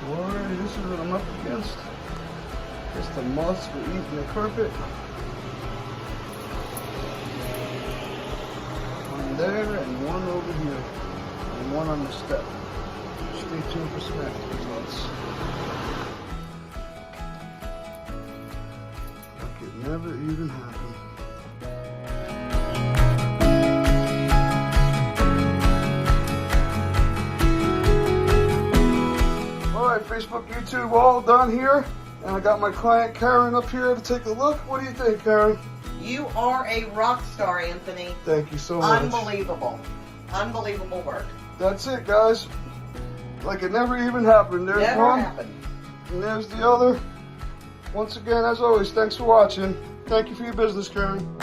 Boy, this is what I'm up against. Just the moths were eating the carpet. One there and one over here. And one on the step. Stay tuned for smack results. Like it never even happened. Alright, Facebook, YouTube, all done here. And I got my client Karen up here to take a look. What do you think, Karen? You are a rock star, Anthony. Thank you so much. Unbelievable. Unbelievable work. That's it, guys. Like it never even happened. There's Never one, happened. and there's the other. Once again, as always, thanks for watching. Thank you for your business, Karen.